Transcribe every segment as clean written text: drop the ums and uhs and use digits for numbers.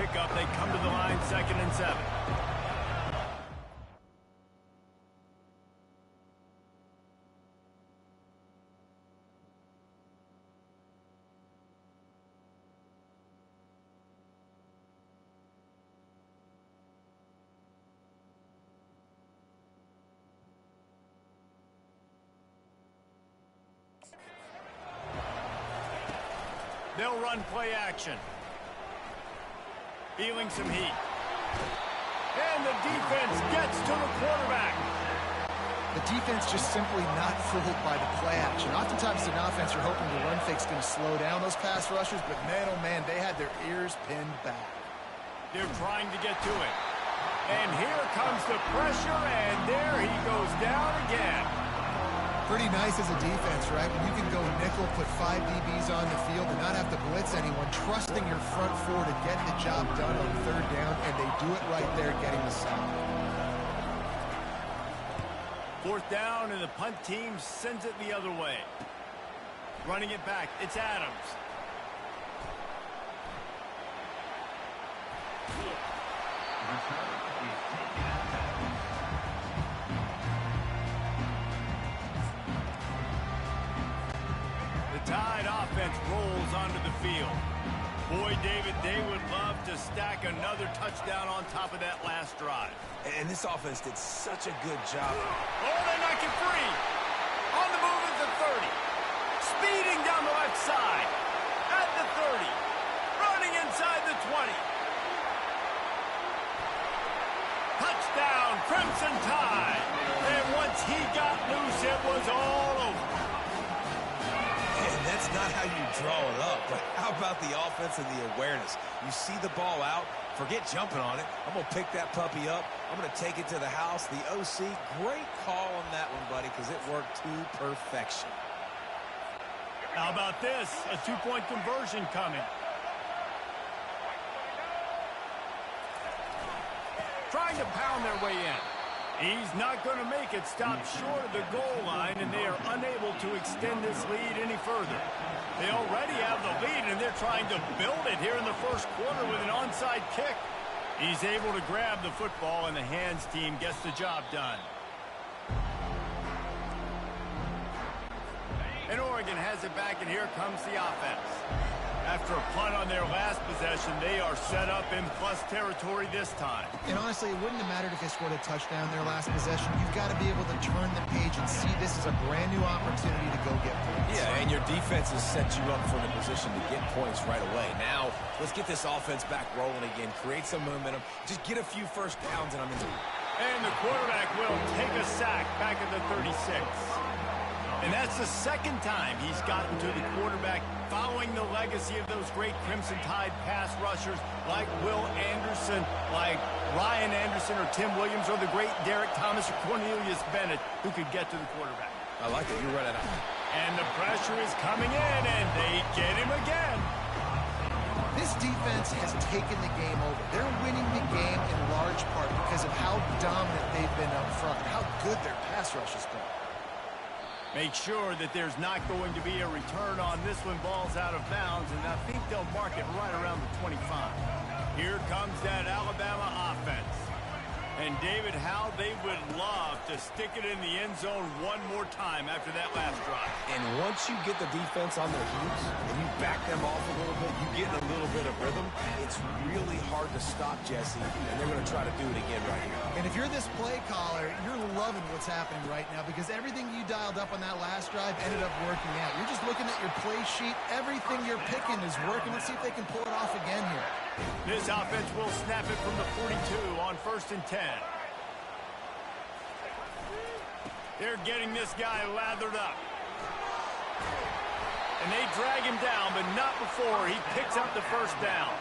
pickup. They come to the line, 2nd and 7. They'll run play action. Feeling some heat. And the defense gets to the quarterback. The defense just simply not fooled by the play action. Oftentimes an offense, you're hoping the run fake's going to slow down those pass rushers, but man, oh man, they had their ears pinned back. They're trying to get to it. And here comes the pressure, and there he goes down again. Pretty nice as a defense, right? When you can go nickel, put 5 DBs on the field and not have to blitz anyone, trusting your front four to get the job done on 3rd down, and they do it right there, getting the sack. 4th down, and the punt team sends it the other way. Running it back, it's Adams. The Tide offense rolls onto the field. Boy, David, they would love to stack another touchdown on top of that last drive. And this offense did such a good job. Oh, they knock it free. On the move at the 30. Speeding down the left side. At the 30. Running inside the 20. Touchdown, Crimson Tide. And once he got loose, it was all over. And that's not how you draw it up, but how about the offense and the awareness? You see the ball out, forget jumping on it. I'm going to pick that puppy up. I'm going to take it to the house. The OC, great call on that one, buddy, because it worked to perfection. How about this? A 2-point conversion coming. Trying to pound their way in. He's not going to make it. Stop short of the goal line, and they are unable to extend this lead any further. They already have the lead, and they're trying to build it here in the 1st quarter with an onside kick. He's able to grab the football, and the hands team gets the job done. And Oregon has it back, and here comes the offense. After a punt on their last possession, they are set up in plus territory this time. And honestly, it wouldn't have mattered if they scored a touchdown their last possession. You've got to be able to turn the page and see this as a brand new opportunity to go get points. Yeah, and your defense has set you up for the position to get points right away. Now, let's get this offense back rolling again, create some momentum, just get a few first downs, and I'm in. And the quarterback will take a sack back at the 36. And that's the 2nd time he's gotten to the quarterback, following the legacy of those great Crimson Tide pass rushers like Will Anderson, like Ryan Anderson or Tim Williams, or the great Derek Thomas or Cornelius Bennett, who could get to the quarterback. I like it. You're right. And the pressure is coming in, and they get him again. This defense has taken the game over. They're winning the game in large part because of how dominant they've been up front, how good their pass rush has been. Make sure that there's not going to be a return on this one. Ball's out of bounds, and I think they'll mark it right around the 25. Here comes that Alabama offense. And David, how they would love to stick it in the end zone one more time after that last drive. And once you get the defense on their heels and you back them off a little bit, you get a little bit of rhythm, it's really hard to stop, Jesse, and they're going to try to do it again right here. And if you're this play caller, you're loving what's happening right now because everything you dialed up on that last drive ended up working out. You're just looking at your play sheet. Everything you're picking is working. Let's see if they can pull it off again here. This offense will snap it from the 42 on 1st and 10. They're getting this guy lathered up. And they drag him down, but not before he picks up the 1st down.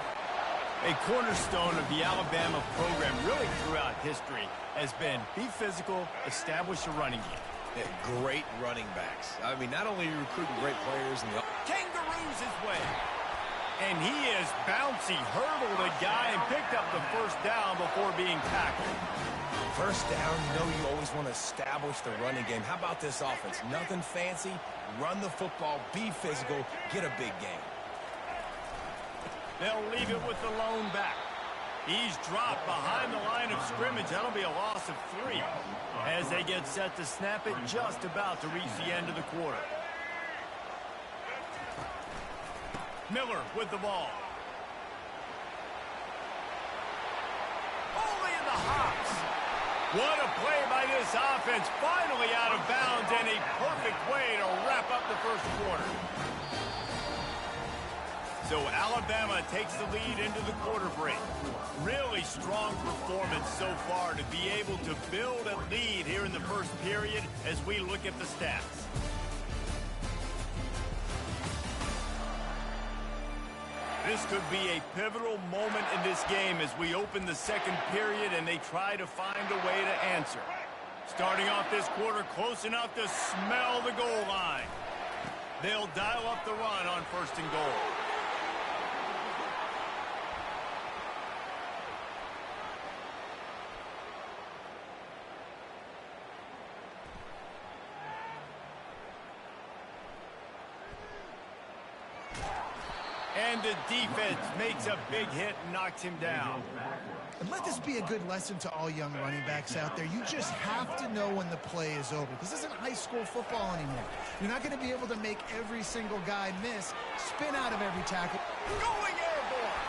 A cornerstone of the Alabama program really throughout history has been be physical, establish a running game. Yeah, great running backs. I mean, not only are you recruiting great players in the Kangaroos his way. And he is bouncy, hurdled a guy and picked up the 1st down before being tackled. 1st down, you know you always want to establish the running game. How about this offense? Nothing fancy. Run the football, be physical, get a big game. They'll leave it with the lone back. He's dropped behind the line of scrimmage. That'll be a loss of 3 as they get set to snap it just about to reach the end of the quarter. Miller with the ball. Only in the hops. What a play by this offense. Finally out of bounds and a perfect way to wrap up the first quarter. So Alabama takes the lead into the quarter break. Really strong performance so far to be able to build a lead here in the first period as we look at the stats. This could be a pivotal moment in this game as we open the second period and they try to find a way to answer. Starting off this quarter close enough to smell the goal line. They'll dial up the run on 1st and goal. And the defense makes a big hit and knocks him down. And let this be a good lesson to all young running backs out there. You just have to know when the play is over. This isn't high school football anymore. You're not going to be able to make every single guy miss, spin out of every tackle. Going airborne.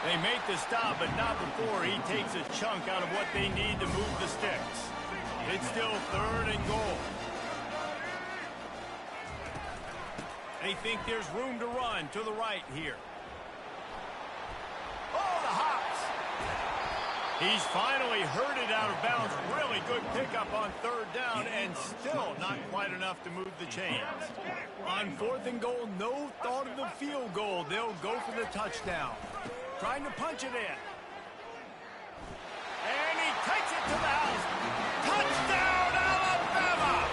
They make the stop, but not before he takes a chunk out of what they need to move the sticks. It's still 3rd and goal. They think there's room to run to the right here. Oh, the hops. He's finally herded out of bounds. Really good pickup on 3rd down and still not quite enough to move the chains. On 4th and goal, no thought of the field goal. They'll go for the touchdown. Trying to punch it in. And he takes it to the house. Touchdown, Alabama!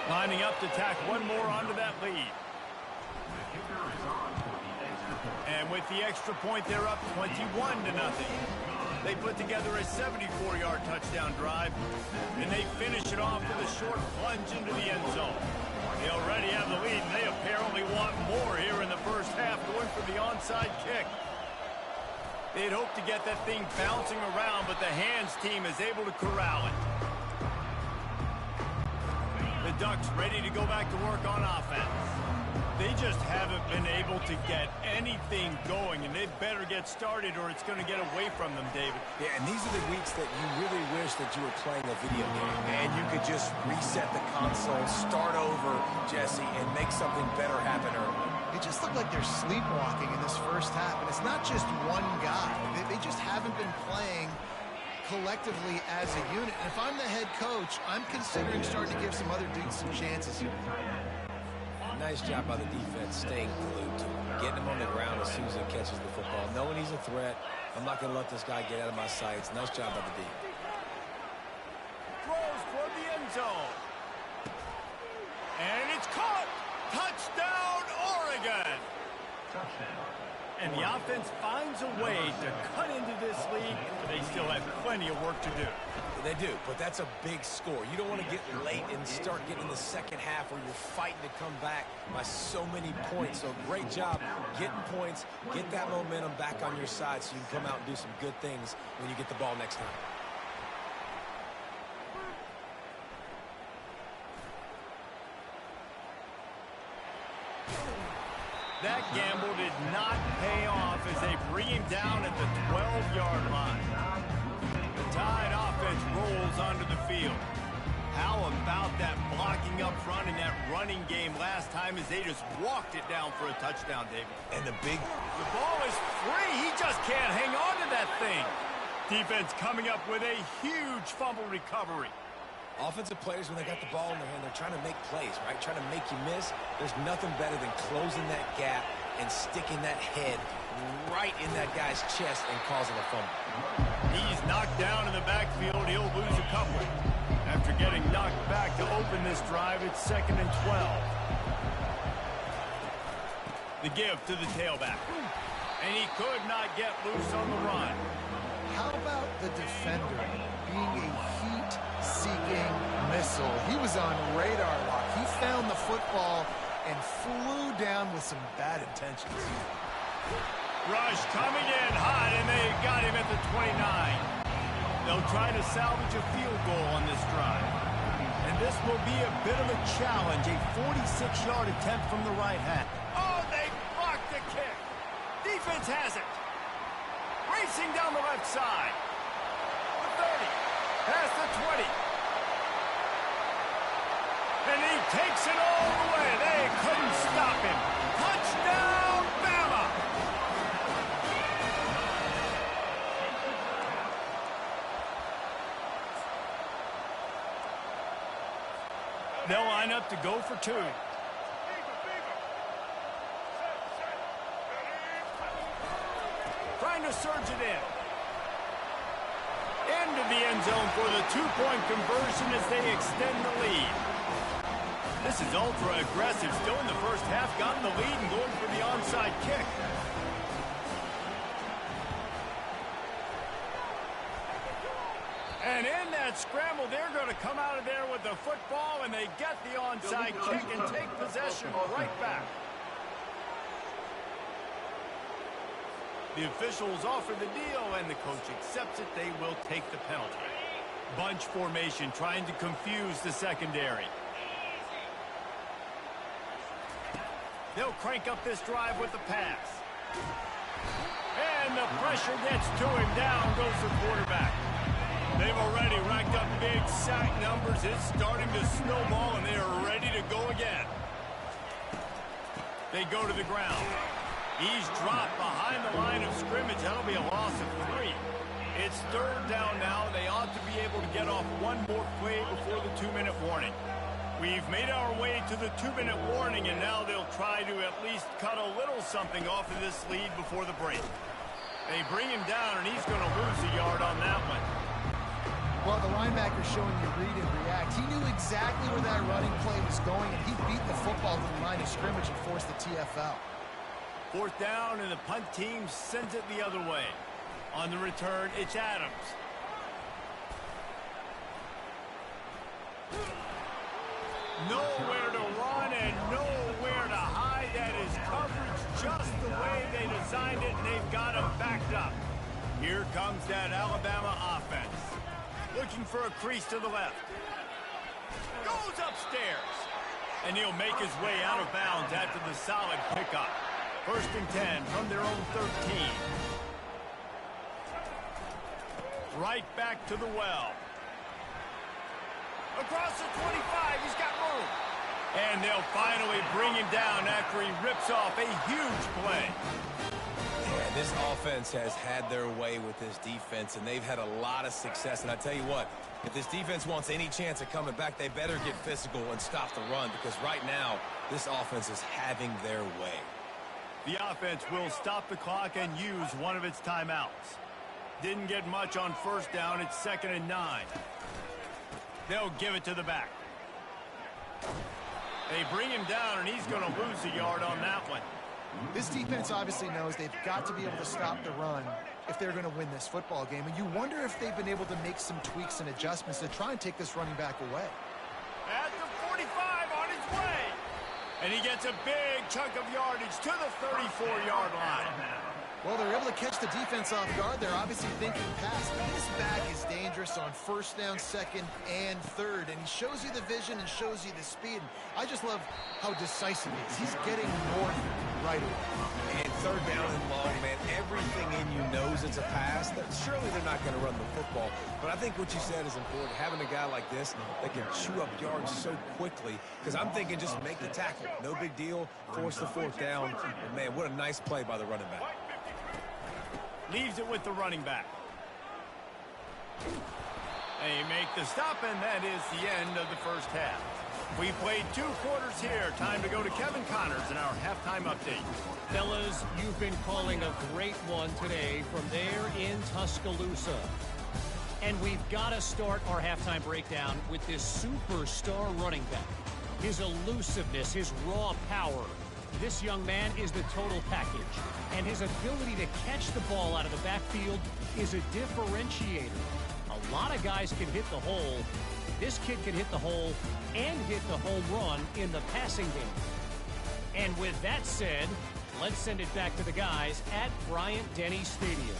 Lining up to tack one more onto that lead. And with the extra point, they're up 21-0. They put together a 74-yard touchdown drive, and they finish it off with a short plunge into the end zone. They already have the lead, and they apparently want more here in the first half, going for the onside kick. They'd hoped to get that thing bouncing around, but the hands team is able to corral it. The Ducks ready to go back to work on offense. They just haven't been able to get anything going, and they better get started or it's going to get away from them, David. Yeah, and these are the weeks that you really wish that you were playing a video game, and you could just reset the console, start over, Jesse, and make something better happen early. It just looked like they're sleepwalking in this first half, and it's not just one guy. They just haven't been playing collectively as a unit. And if I'm the head coach, I'm considering starting to give some other dudes some chances here. Nice job by the defense staying glued to him, getting him on the ground as soon as he catches the football, knowing he's a threat. I'm not going to let this guy get out of my sights. Nice job by the D. Throws toward the end zone. And it's caught. Touchdown, Oregon. And the offense finds a way to cut into this lead, but they still have plenty of work to do. They do, but that's a big score. You don't want to get late and start getting in the second half where you're fighting to come back by so many points. So great job getting points, get that momentum back on your side so you can come out and do some good things when you get the ball next time. That gamble did not pay off as they bring him down at the 12-yard line. The Tide offense rolls onto the field. How about that blocking up front in that running game last time as they just walked it down for a touchdown, David? And the ball is free. He just can't hang on to that thing. Defense coming up with a huge fumble recovery. Offensive players, when they got the ball in their hand, they're trying to make plays, right? Trying to make you miss. There's nothing better than closing that gap and sticking that head right in that guy's chest and causing a fumble. He's knocked down in the backfield. He'll lose a couple. After getting knocked back to open this drive, it's 2nd and 12. The give to the tailback. And he could not get loose on the run. How about the defender being a heat-seeking missile? He was on radar lock. He found the football and flew down with some bad intentions. Rush coming in hot, and they got him at the 29. They'll try to salvage a field goal on this drive. And this will be a bit of a challenge, a 46-yard attempt from the right half. Oh, they blocked the kick. Defense has it. Racing down the left side. The 30, past the 20. And he takes it all the way. They couldn't stop him. Touchdown, Bama! They'll line up to go for two. Trying to surge it in. Into the end zone for the two-point conversion as they extend the lead. This is ultra-aggressive. Still in the first half, gotten the lead and going for the onside kick. And in that scramble, they're going to come out of there with the football, and they get the onside kick and take possession right back. The officials offer the deal, and the coach accepts it. They will take the penalty. Bunch formation trying to confuse the secondary. They'll crank up this drive with the pass. And the pressure gets to him. Down goes the quarterback. They've already racked up big sack numbers. It's starting to snowball, and they are ready to go again. They go to the ground. He's dropped behind the line of scrimmage. That'll be a loss of 3. It's third down now. They ought to be able to get off one more play before the 2-minute warning. We've made our way to the 2-minute warning, and now they'll try to at least cut a little something off of this lead before the break. They bring him down, and he's going to lose a yard on that one. Well, the linebacker's showing you read and react. He knew exactly where that running play was going, and he beat the football to the line of scrimmage and forced the TFL. Fourth down, and the punt team sends it the other way. On the return, it's Adams. Nowhere to run and nowhere to hide. That is coverage just the way they designed it, and they've got him backed up. Here comes that Alabama offense. Looking for a crease to the left. Goes upstairs. And he'll make his way out of bounds after the solid pickup. First and 10 from their own 13. Right back to the well. Across the 25, he's got room. And they'll finally bring him down after he rips off a huge play. Yeah, this offense has had their way with this defense, and they've had a lot of success. And I tell you what, if this defense wants any chance of coming back, they better get physical and stop the run, because right now, this offense is having their way. The offense will stop the clock and use one of its timeouts. Didn't get much on first down. It's 2nd and 9. They'll give it to the back. They bring him down, and he's going to lose a yard on that one. This defense obviously knows they've got to be able to stop the run if they're going to win this football game. And you wonder if they've been able to make some tweaks and adjustments to try and take this running back away. At the 45 on his way. And he gets a big chunk of yardage to the 34-yard line. Well, they're able to catch the defense off guard. They're obviously thinking pass. This back is dangerous on first down, second, and third. And he shows you the vision and shows you the speed. I just love how decisive he is. He's getting north right away. And third down and long, man, everything in you knows it's a pass. Surely they're not going to run the football. But I think what you said is important. Having a guy like this that can chew up yards so quickly. Because I'm thinking just make the tackle. No big deal. Force the fourth down. And, man, what a nice play by the running back. Leaves it with the running back. They make the stop, and that is the end of the first half. We played 2 quarters here. Time to go to Kevin Connors in our halftime update. Fellas, you've been calling a great one today from there in Tuscaloosa. And we've got to start our halftime breakdown with this superstar running back. His elusiveness, his raw power. This young man is the total package, and his ability to catch the ball out of the backfield is a differentiator. A lot of guys can hit the hole. This kid can hit the hole and hit the home run in the passing game. And with that said, Let's send it back to the guys at Bryant-Denny Stadium.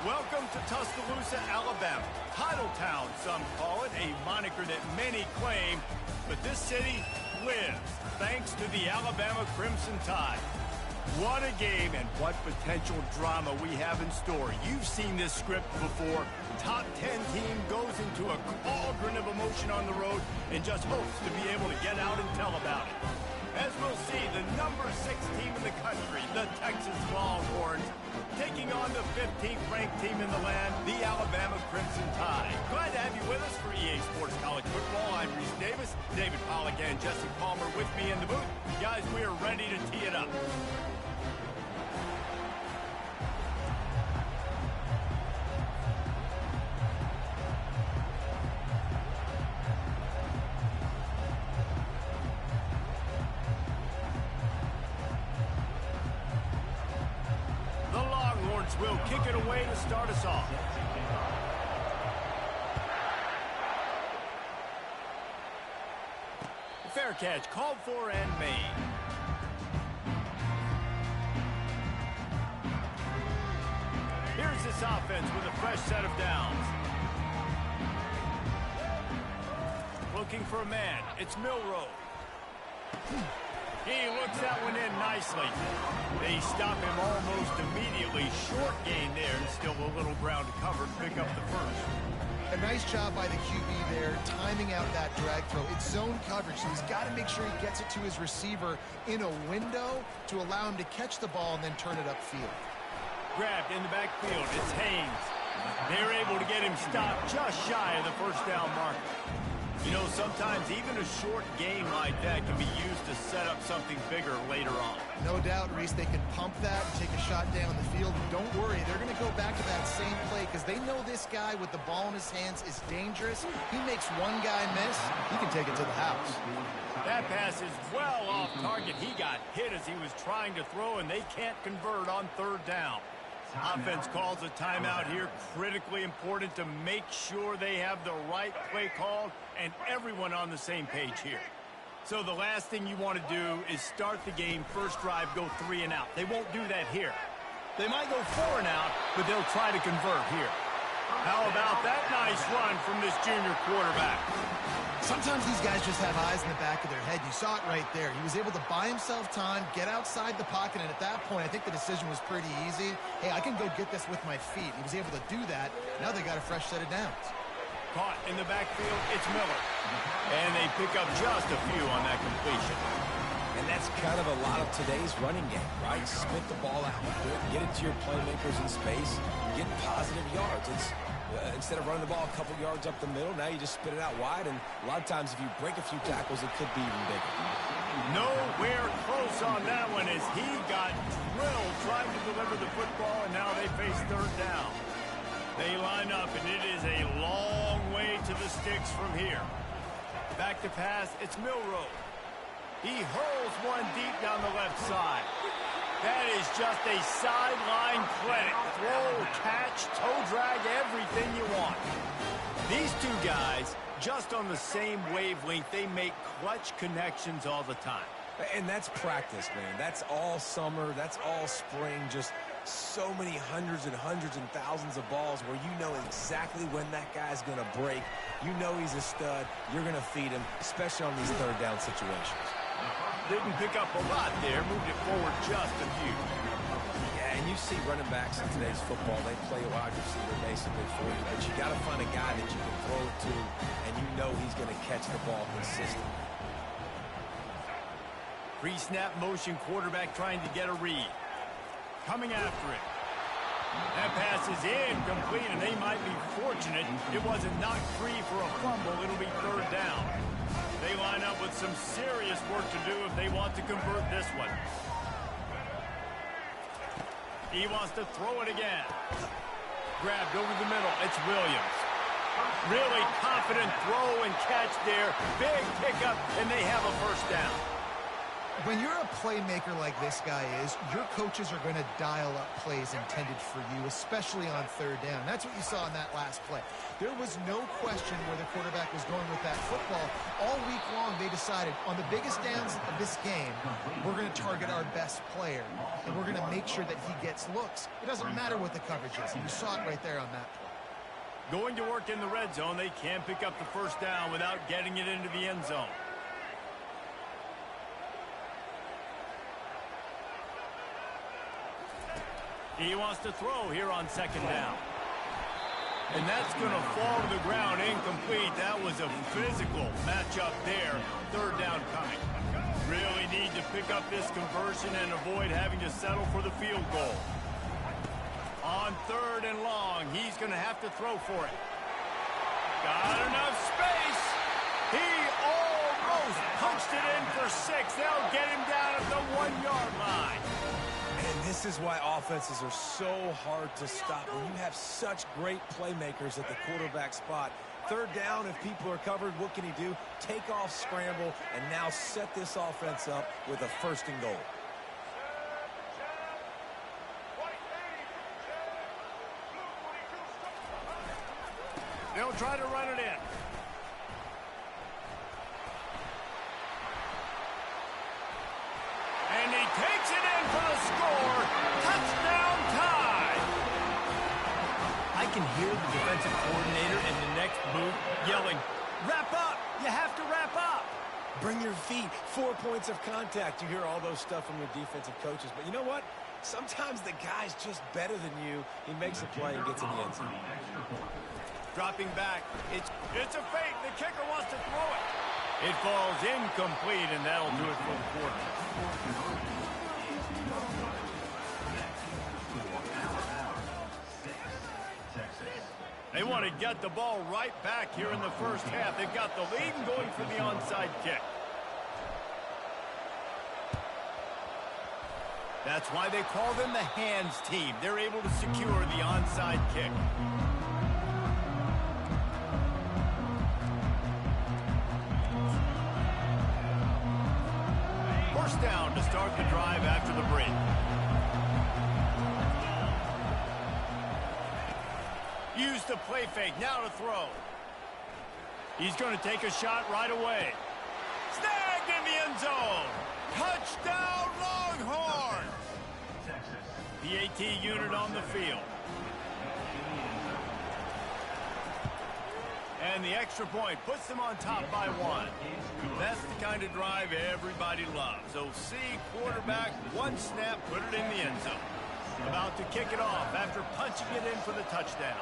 Welcome to Tuscaloosa, Alabama. Titletown, some call it, a moniker that many claim, but this city lives thanks to the Alabama Crimson Tide. What a game and what potential drama we have in store. You've seen this script before. Top 10 team goes into a cauldron of emotion on the road and just hopes to be able to get out and tell about it. As we'll see, the number 6 team in the country, the Texas Longhorns, taking on the 15th ranked team in the land, the Alabama Crimson Tide. Glad to have you with us for EA Sports College Football. I'm Reese Davis, David Pollack and Jesse Palmer with me in the booth. Guys, we are ready to tee it up. Will kick it away to start us off. Fair catch called for and made. Here's this offense with a fresh set of downs. Looking for a man. It's Milroe. He looks that one in nicely. They stop him almost immediately. Short gain there, and still a little ground to cover to pick up the first. A nice job by the QB there, timing out that drag throw. It's zone coverage, so he's got to make sure he gets it to his receiver in a window to allow him to catch the ball and then turn it upfield. Grabbed in the backfield. It's Haynes. They're able to get him stopped just shy of the first down marker. You know, sometimes even a short game like that can be used to set up something bigger later on. No doubt, Reese, they can pump that and take a shot down the field. And don't worry, they're going to go back to that same play because they know this guy with the ball in his hands is dangerous. He makes one guy miss, he can take it to the house. That pass is well off target. He got hit as he was trying to throw, and they can't convert on third down. Offense calls a timeout here. Critically important to make sure they have the right play called and everyone on the same page here. So the last thing you want to do is start the game, first drive, go 3 and out. They won't do that here. They might go 4 and out, but they'll try to convert here. How about that nice run from this junior quarterback? Sometimes these guys just have eyes in the back of their head. You saw it right there. He was able to buy himself time, get outside the pocket, and at that point, I think the decision was pretty easy. Hey, I can go get this with my feet. He was able to do that. Now they got a fresh set of downs. Caught in the backfield, it's Miller. And they pick up just a few on that completion. And that's kind of a lot of today's running game, right? Spit the ball out, get it to your playmakers in space, get positive yards. It's instead of running the ball a couple yards up the middle, now you just spit it out wide, and a lot of times if you break a few tackles, it could be even bigger. Nowhere close on that one as he got drilled trying to deliver the football, and now they face third down. They line up, and it is a long way to the sticks from here. Back to pass, it's Milroe. He hurls one deep down the left side. That is just a sideline clinic. Throw, catch, toe drag, everything you want. These two guys, just on the same wavelength, they make clutch connections all the time. And that's practice, man. That's all summer. That's all spring. Just so many hundreds and thousands of balls where you know exactly when that guy's going to break. You know he's a stud. You're going to feed him, especially on these third down situations. Didn't pick up a lot there. Moved it forward just a few. Yeah, and you see running backs in today's football, they play a wide receiver basically for you. But you got to find a guy that you can throw it to, and you know he's going to catch the ball consistently. Pre-snap motion quarterback trying to get a read. Coming after it. That pass is incomplete, and they might be fortunate it wasn't knocked free for a fumble. It'll be third down. They line up with some serious work to do if they want to convert this one. He wants to throw it again. Grabbed over the middle. It's Williams. Really confident throw and catch there. Big pickup, and they have a first down. When you're a playmaker like this guy is, your coaches are going to dial up plays intended for you, especially on third down. That's what you saw in that last play. There was no question where the quarterback was going with that football. All week long, they decided, on the biggest downs of this game, we're going to target our best player, and we're going to make sure that he gets looks. It doesn't matter what the coverage is. You saw it right there on that play. Going to work in the red zone, they can't pick up the first down without getting it into the end zone. He wants to throw here on second down. And that's going to fall to the ground incomplete. That was a physical matchup there. Third down coming. Really need to pick up this conversion and avoid having to settle for the field goal. On third and long, he's going to have to throw for it. Got enough space. He almost punched it in for 6. They'll get him down at the 1-yard line. And this is why offenses are so hard to stop. When you have such great playmakers at the quarterback spot, third down, if people are covered, what can he do? Take off, scramble, and now set this offense up with a first and goal. They'll try to run it in. And he takes it in for the score. Touchdown tie. I can hear the defensive coordinator in the next booth yelling, "Wrap up! You have to wrap up!" Bring your feet. 4 points of contact. You hear all those stuff from your defensive coaches. But you know what? Sometimes the guy's just better than you. He makes a play and gets in the end zone. Dropping back. It's a fake. The kicker wants to throw it. It falls incomplete, and that'll do it for the quarter. They want to get the ball right back here in the first half. They've got the lead and going for the onside kick. That's why they call them the hands team. They're able to secure the onside kick. First down to start the drive after the break. Use the play fake, now to throw. He's going to take a shot right away. Snagged in the end zone. Touchdown, Longhorns! The AT unit on the field. And the extra point puts them on top by 1. That's the kind of drive everybody loves. So see quarterback, one snap, put it in the end zone. About to kick it off after punching it in for the touchdown.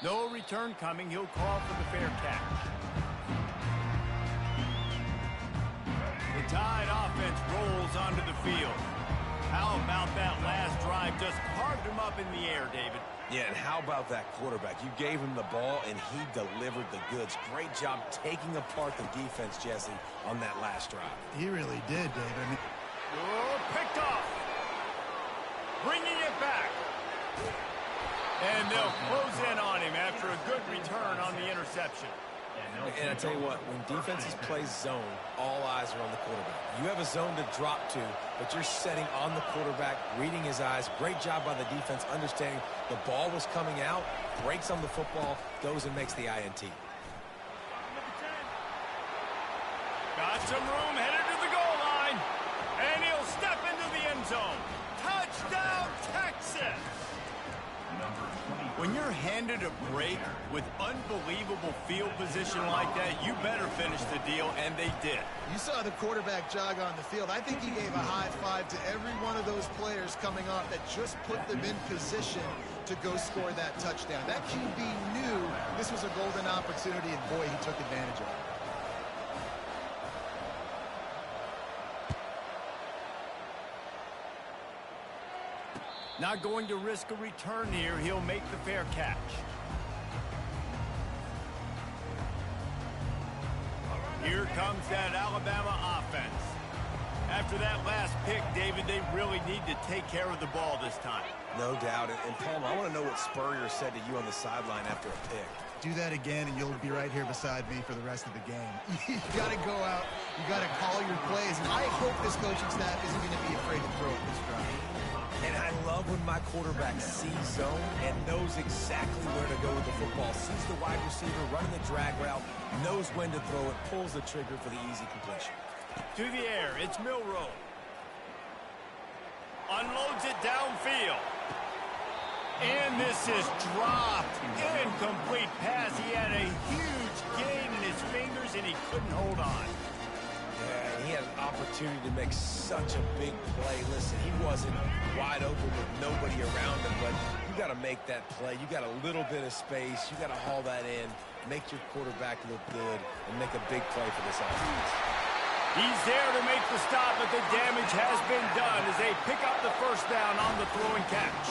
No return coming. He'll call for the fair catch. The Tide offense rolls onto the field. How about that last drive? Just carved him up in the air, David. Yeah, and how about that quarterback? You gave him the ball, and he delivered the goods. Great job taking apart the defense, Jesse, on that last drive. He really did, David. Oh, picked off. Bringing it back. And they'll close in on him after a good return on the interception. And I tell you what, when defenses play zone, all eyes are on the quarterback. You have a zone to drop to, but you're setting on the quarterback, reading his eyes. Great job by the defense, understanding the ball was coming out, breaks on the football, goes and makes the INT. Got some room, headed to the goal line. And he'll step into the end zone. Touchdown, Texas! When you're handed a break with unbelievable field position like that, you better finish the deal, and they did. You saw the quarterback jog on the field. I think he gave a high five to every one of those players coming off that just put them in position to go score that touchdown. That QB knew this was a golden opportunity, and boy, he took advantage of it. Not going to risk a return here. He'll make the fair catch. Here comes that Alabama offense. After that last pick, David, they really need to take care of the ball this time. No doubt. And Palmer, I want to know what Spurrier said to you on the sideline after a pick. Do that again, and you'll be right here beside me for the rest of the game. You got to go out. You got to call your plays. And I hope this coaching staff isn't going to be afraid to throw it this drive. And I love when my quarterback sees zone and knows exactly where to go with the football. Sees the wide receiver running the drag route, knows when to throw it, pulls the trigger for the easy completion. To the air, it's Milroe. Unloads it downfield. And this is dropped. Incomplete pass. He had a huge gain in his fingers, and he couldn't hold on. Yeah, he had an opportunity to make such a big play. Listen, he wasn't wide open with nobody around him, but you got to make that play. You got a little bit of space. You got to haul that in, make your quarterback look good, and make a big play for this offense. He's there to make the stop, but the damage has been done as they pick up the first down on the throw and catch.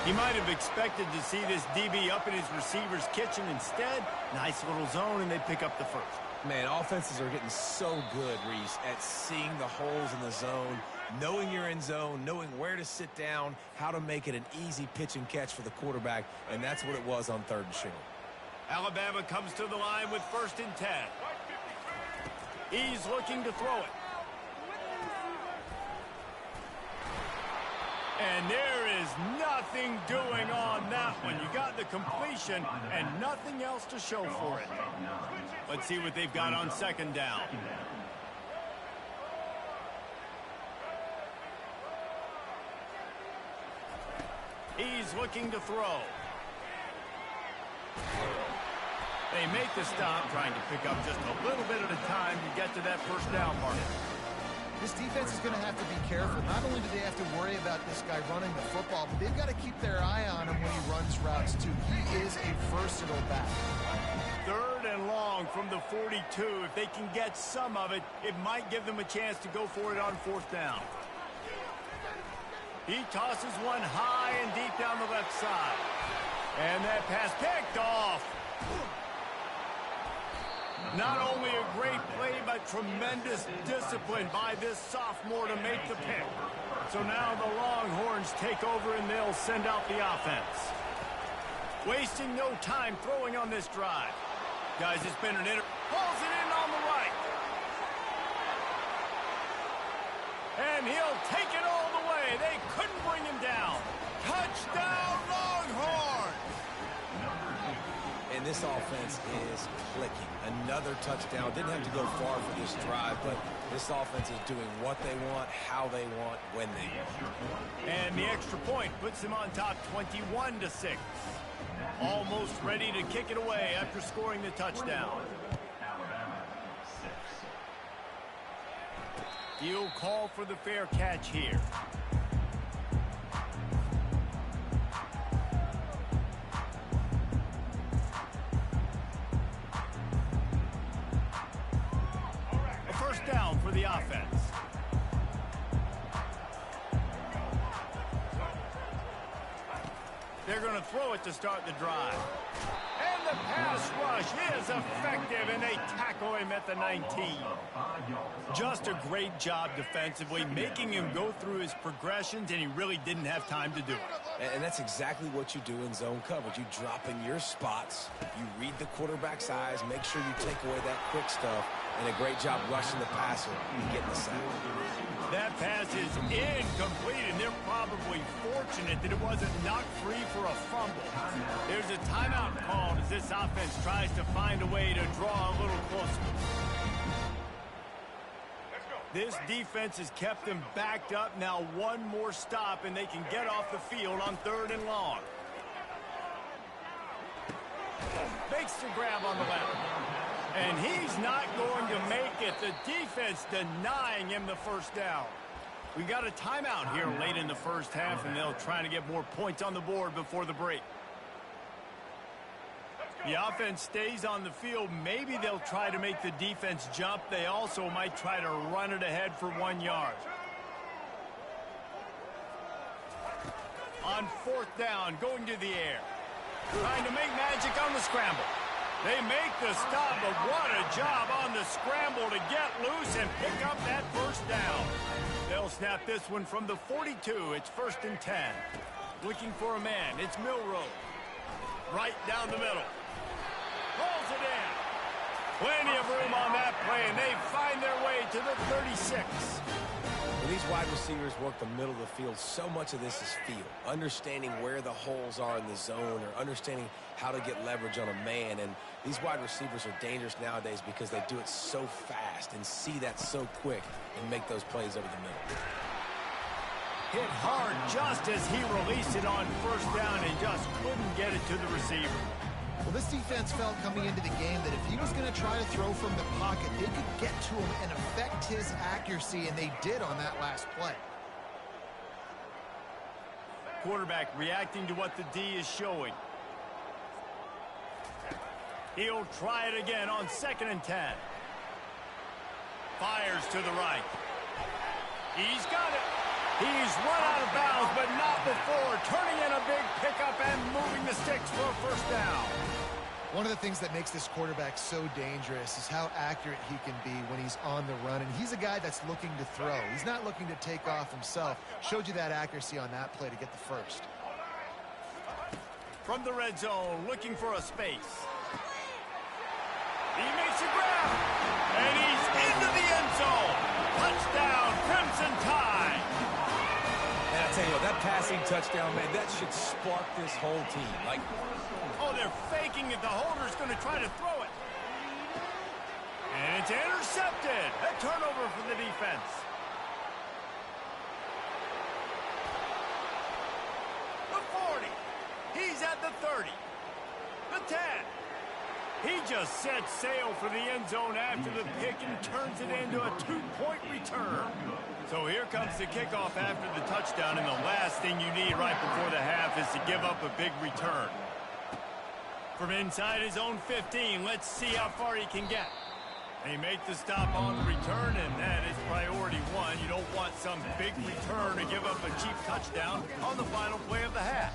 He might have expected to see this DB up in his receiver's kitchen. Instead, nice little zone, and they pick up the first. Man, offenses are getting so good, Reese, at seeing the holes in the zone, knowing you're in zone, knowing where to sit down, how to make it an easy pitch and catch for the quarterback, and that's what it was on 3rd and short. Alabama comes to the line with 1st and 10. He's looking to throw it. And there is nothing doing on that one. You got the completion and nothing else to show for it. Let's see what they've got on 2nd down. He's looking to throw. They make the stop, trying to pick up just a little bit at a time to get to that first down mark. This defense is going to have to be careful. Not only do they have to worry about this guy running the football, but they've got to keep their eye on him when he runs routes, too. He is a versatile back. 3rd and long from the 42. If they can get some of it, it might give them a chance to go for it on 4th down. He tosses one high and deep down the left side. And that pass picked off. Not only a great play, but tremendous discipline by this sophomore to make the pick. So now the Longhorns take over and they'll send out the offense. Wasting no time throwing on this drive. Guys, it's been an pulls it in on the right. And he'll take it all the way. They couldn't bring him down. Touchdown, Longhorns! And this offense is clicking. Another touchdown. Didn't have to go far for this drive, but this offense is doing what they want, how they want, when they want. And the extra point puts them on top 21-6. Almost ready to kick it away after scoring the touchdown. He'll call for the fair catch here. for the offense. They're going to throw it to start the drive. And the pass rush is effective, and they tackle him at the 19. Just a great job defensively, making him go through his progressions, and he really didn't have time to do it. And that's exactly what you do in zone coverage. You drop in your spots, you read the quarterback's eyes, make sure you take away that quick stuff, and a great job rushing the passer and getting the sack. That pass is incomplete, and they're probably fortunate that it wasn't knocked free for a fumble. There's a timeout called as this offense tries to find a way to draw a little closer. This defense has kept them backed up. Now one more stop, and they can get off the field on 3rd and long. Makes the grab on the left. And he's not going to make it. The defense denying him the first down. We got a timeout here late in the first half, and they'll try to get more points on the board before the break. The offense stays on the field. Maybe they'll try to make the defense jump. They also might try to run it ahead for 1 yard. On 4th down, going to the air. Trying to make magic on the scramble. They make the stop, but what a job on the scramble to get loose and pick up that first down. They'll snap this one from the 42. It's 1st and 10. Looking for a man. It's Milroe. Right down the middle. Rolls it in. Plenty of room on that play, and they find their way to the 36. When these wide receivers work the middle of the field, so much of this is feel. Understanding where the holes are in the zone, or understanding how to get leverage on a man. And these wide receivers are dangerous nowadays because they do it so fast and see that so quick and make those plays over the middle. Hit hard just as he released it on 1st down and just couldn't get it to the receiver. Well, this defense felt coming into the game that if he was going to try to throw from the pocket, they could get to him and affect his accuracy, and they did on that last play. Quarterback reacting to what the D is showing. He'll try it again on 2nd and 10. Fires to the right. He's got it. He's run out of bounds, but not before. Turning in a big pickup and moving the sticks for a 1st down. One of the things that makes this quarterback so dangerous is how accurate he can be when he's on the run. And he's a guy that's looking to throw. He's not looking to take off himself. Showed you that accuracy on that play to get the first. From the red zone, looking for a space. He makes a grab. And he's into the end zone. Touchdown, Crimson Tide. And I tell you what, that passing touchdown, man, that should spark this whole team. Like, oh, they're faking it. The holder's going to try to throw it. And it's intercepted. A turnover for the defense. The 40. He's at the 30. The 10. He just set sail for the end zone after the pick and turns it into a 2-point return. So here comes the kickoff after the touchdown, and the last thing you need right before the half is to give up a big return. From inside his own 15, let's see how far he can get. They make the stop on the return, and that is priority 1. You don't want some big return to give up a cheap touchdown on the final play of the half.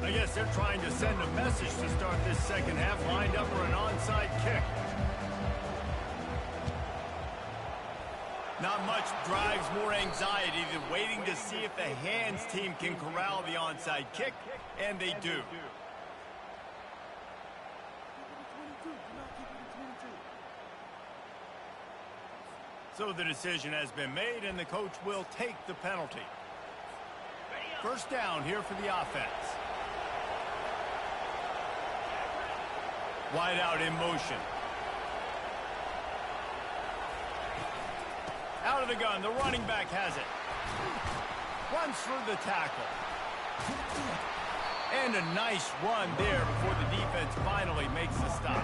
I guess they're trying to send a message to start this second half, lined up for an onside kick. Not much drives more anxiety than waiting to see if the hands team can corral the onside kick, and they do. So the decision has been made, and the coach will take the penalty. 1st down here for the offense. Wide out in motion. Out of the gun, the running back has it. Runs through the tackle. And a nice run there before the defense finally makes the stop.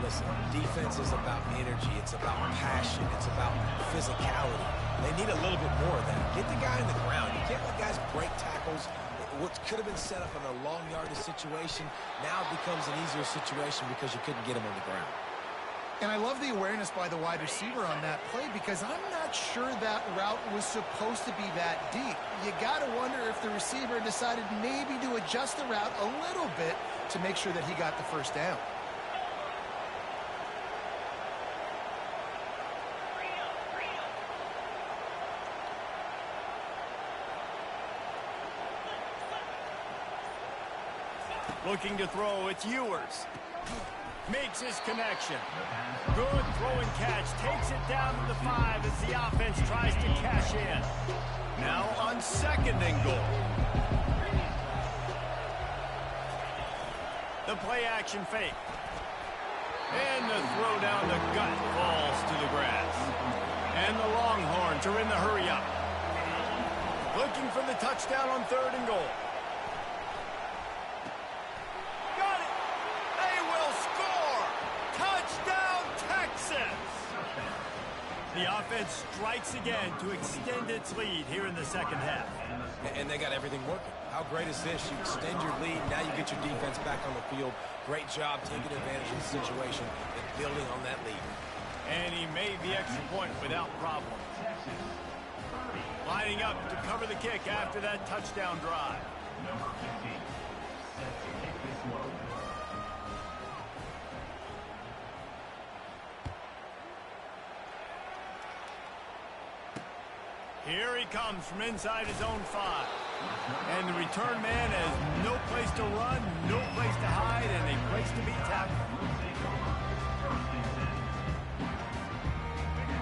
Listen, defense is about energy. It's about passion. It's about physicality. They need a little bit more of that. Get the guy in the ground. You can't let guys break tackles. What could have been set up in a long yardage situation now becomes an easier situation because you couldn't get him on the ground. And I love the awareness by the wide receiver on that play because I'm not sure that route was supposed to be that deep. You got to wonder if the receiver decided maybe to adjust the route a little bit to make sure that he got the first down. Looking to throw, it's Ewers. Makes his connection. Good throwing catch. Takes it down to the 5 as the offense tries to cash in. Now on 2nd and goal. The play action fake. And the throw down the gut falls to the grass. And the Longhorns are in the hurry up. Looking for the touchdown on 3rd and goal. The offense strikes again to extend its lead here in the 2nd half. And they got everything working. How great is this? You extend your lead, now you get your defense back on the field. Great job taking advantage of the situation and building on that lead. And he made the extra point without problem. Lining up to cover the kick after that touchdown drive. Here he comes from inside his own 5. And the return man has no place to run, no place to hide, and a place to be tackled.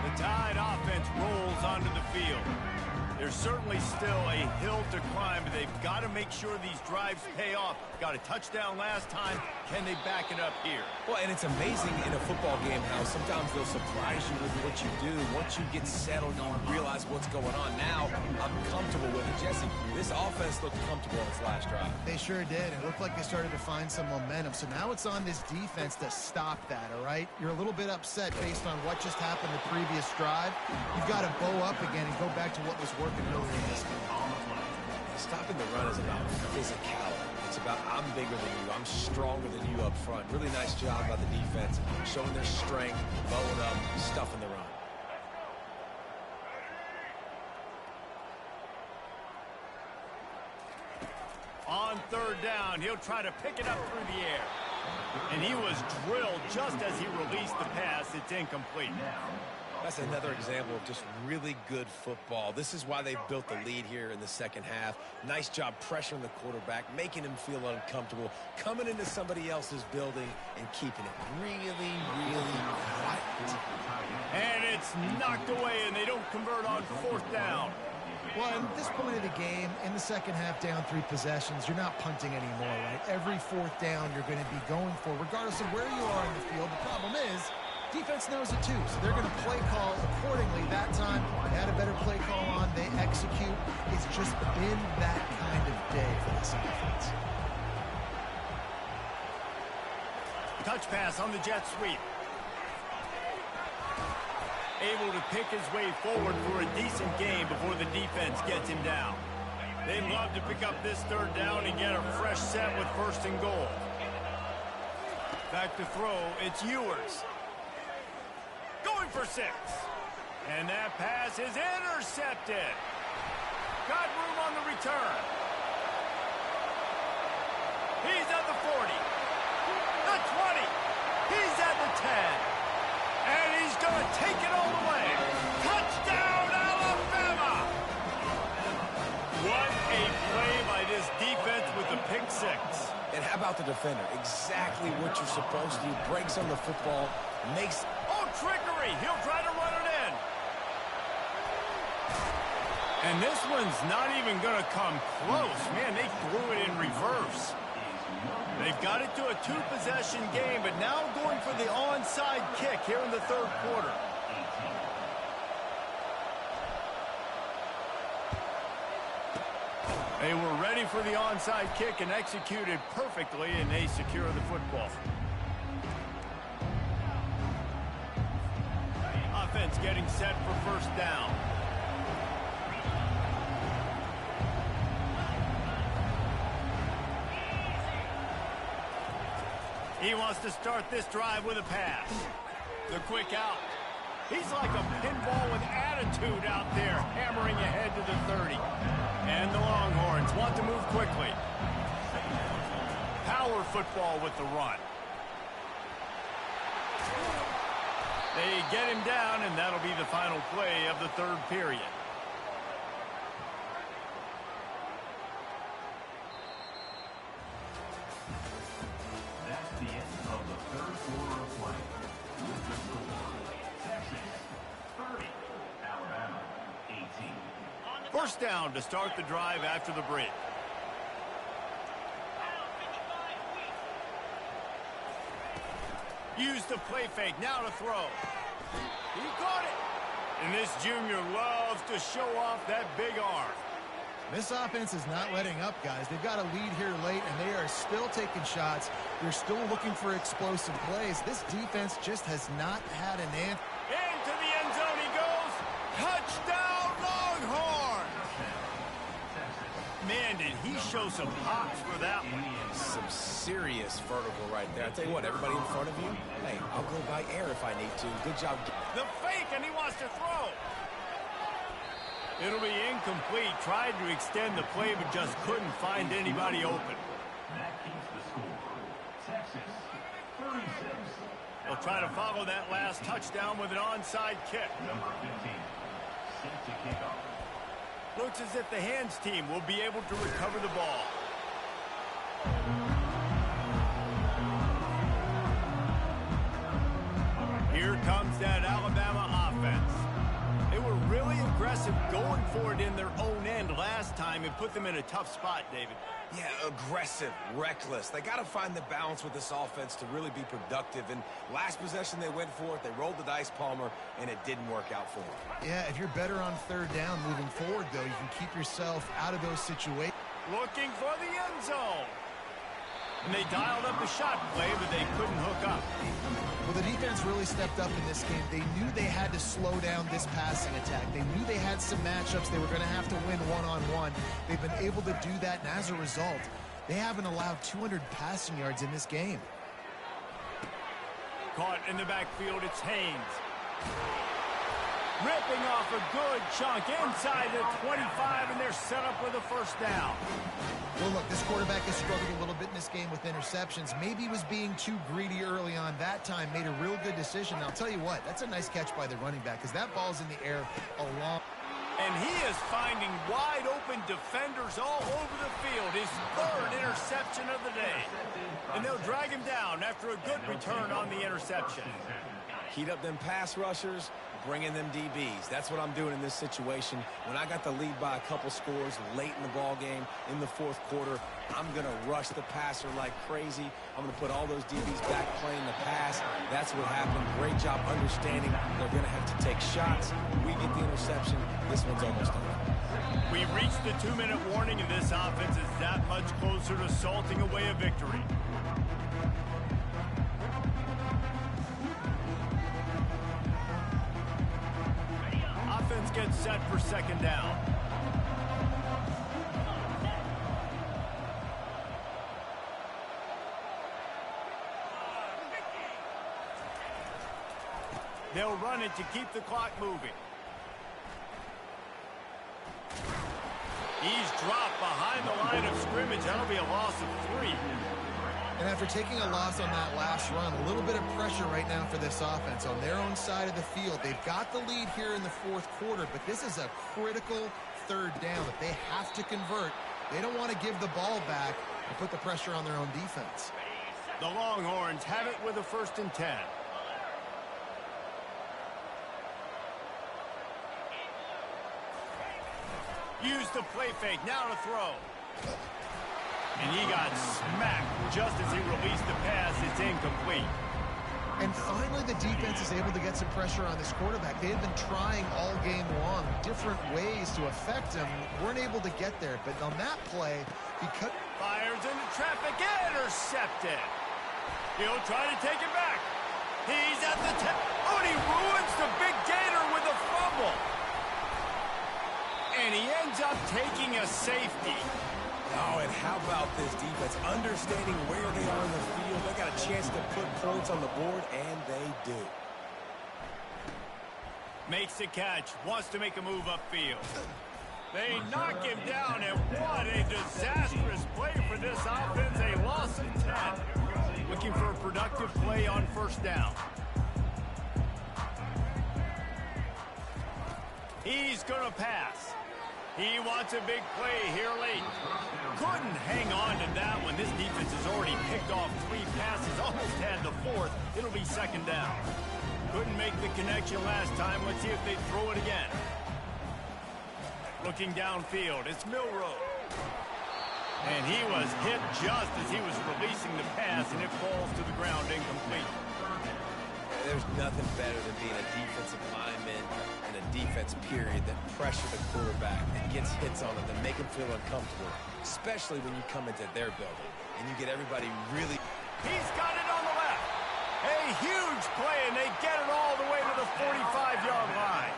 The Tide offense rolls onto the field. There's certainly still a hill to climb, but they've got to make sure these drives pay off. Got a touchdown last time. Can they back it up here? Well, and it's amazing in a football game how sometimes they'll surprise you with what you do. Once you get settled, you realize what's going on. Now, I'm comfortable with it. Jesse, this offense looked comfortable in its last drive. They sure did. It looked like they started to find some momentum. So now it's on this defense to stop that, all right? You're a little bit upset based on what just happened the previous drive. You've got to bow up again and go back to what was working earlier in this game. Stopping the run is about physicality. It's about I'm bigger than you. I'm stronger than you up front. Really nice job by the defense, showing their strength, bowing up, stuffing the run. On 3rd down, he'll try to pick it up through the air. And he was drilled just as he released the pass. It's incomplete. That's another example of just really good football. This is why they've built the lead here in the 2nd half. Nice job pressuring the quarterback, making him feel uncomfortable, coming into somebody else's building and keeping it really, really quiet. And it's knocked away, and they don't convert on 4th down. Well, at this point of the game, in the 2nd half, down 3 possessions, you're not punting anymore, right? Every 4th down you're going to be going for, regardless of where you are in the field. The problem is, defense knows it too, so they're going to play call accordingly. That time, they had a better play call on. They execute. It's just been that kind of day for this offense. Touch pass on the jet sweep. Able to pick his way forward for a decent gain before the defense gets him down. They'd love to pick up this 3rd down and get a fresh set with 1st and goal. Back to throw, it's Ewers. Going for 6. And that pass is intercepted. Got room on the return. He's at the 40. The 20. He's at the 10. And he's going to take it all the way. Touchdown, Alabama! What a play by this defense with the pick 6. And how about the defender? Exactly what you're supposed to do. Breaks on the football, makes... Oh, trickery! He'll try to run it in. And this one's not even going to come close. Man, they threw it in reverse. They've got it to a 2-possession game, but now going for the onside kick here in the 3rd quarter. They were ready for the onside kick and executed perfectly, and they secure the football. getting set for first down. He wants to start this drive with a pass. The quick out. He's like a pinball with attitude out there, hammering ahead to the 30. And the Longhorns want to move quickly. Power football with the run. They get him down, and that'll be the final play of the third period. That's the end of the third quarter of play. With the score, Texas 30, Alabama 18. First down to start the drive after the break. Use the play fake, now to throw. He caught it. And this junior loves to show off that big arm. This offense is not letting up, guys. They've got a lead here late, and they are still taking shots. They're still looking for explosive plays. This defense just has not had an answer. Into the end zone he goes. Touchdown, Longhorn! Man, did he show some hops for that one. Some serious vertical right there. I tell you what, everybody in front of you, hey, I'll go by air if I need to. Good job. The fake, and he wants to throw. It'll be incomplete. Tried to extend the play, but just couldn't find anybody open. That keeps the score. Texas 36. They'll try to follow that last touchdown with an onside kick. Number 15. Set to kick off. Looks as if the hands team will be able to recover the ball. Here comes that Alabama offense. They were really aggressive going for it in their own end last time and put them in a tough spot, David. Yeah, aggressive, reckless. They got to find the balance with this offense to really be productive. And last possession they went for it. They rolled the dice, Palmer, and it didn't work out for them. Yeah, if you're better on third down moving forward, though, you can keep yourself out of those situations. Looking for the end zone. And they dialed up a shot play, but they couldn't hook up. Well, the defense really stepped up in this game. They knew they had to slow down this passing attack. They knew they had some matchups they were going to have to win one-on-one. They've been able to do that, and as a result, they haven't allowed 200 passing yards in this game. Caught in the backfield, it's Haynes. Ripping off a good chunk inside the 25, and they're set up with a first down. Well, look, this quarterback has struggled a little bit in this game with interceptions. Maybe he was being too greedy early on. That time made a real good decision. Now, I'll tell you what, that's a nice catch by the running back because that ball's in the air a long. And he is finding wide open defenders all over the field. His third interception of the day. And they'll drag him down after a good return on the interception. Heat up them pass rushers, bring in them DBs. That's what I'm doing in this situation. When I got the lead by a couple scores late in the ball game, in the fourth quarter, I'm going to rush the passer like crazy. I'm going to put all those DBs back playing the pass. That's what happened. Great job understanding they're going to have to take shots. We get the interception. This one's almost over. We reached the 2-minute warning, and this offense is that much closer to salting away a victory. Offense gets set for second down. They'll run it to keep the clock moving. He's dropped behind the line of scrimmage. That'll be a loss of 3. And after taking a loss on that last run, a little bit of pressure right now for this offense on their own side of the field. They've got the lead here in the fourth quarter, but this is a critical third down that they have to convert. They don't want to give the ball back and put the pressure on their own defense. The Longhorns have it with a 1st and 10. Use the play fake, now to throw. And he got smacked just as he released the pass. It's incomplete. And finally, the defense is able to get some pressure on this quarterback. They have been trying all game long different ways to affect him. Weren't able to get there, but on that play, because Fires into traffic, intercepted. He'll try to take it back. He's at the 10. Oh, and he ruins the big gator with a fumble. And he ends up taking a safety. Oh, and how about this defense? Understanding where they are in the field. They got a chance to put points on the board, and they do. Makes the catch. Wants to make a move upfield. They knock him down, and what a disastrous play for this offense. A loss of 10. Looking for a productive play on first down. He's going to pass. He wants a big play here late. Couldn't hang on to that one. This defense has already picked off 3 passes, almost had the 4th. It'll be second down. Couldn't make the connection last time. Let's see if they throw it again. Looking downfield, it's Milroe. And he was hit just as he was releasing the pass, and it falls to the ground incomplete. There's nothing better than being a defensive lineman and a defense period that pressure the quarterback and gets hits on him and make him feel uncomfortable, especially when you come into their building and you get everybody really... He's got it on the left. A huge play, and they get it all the way to the 45-yard line.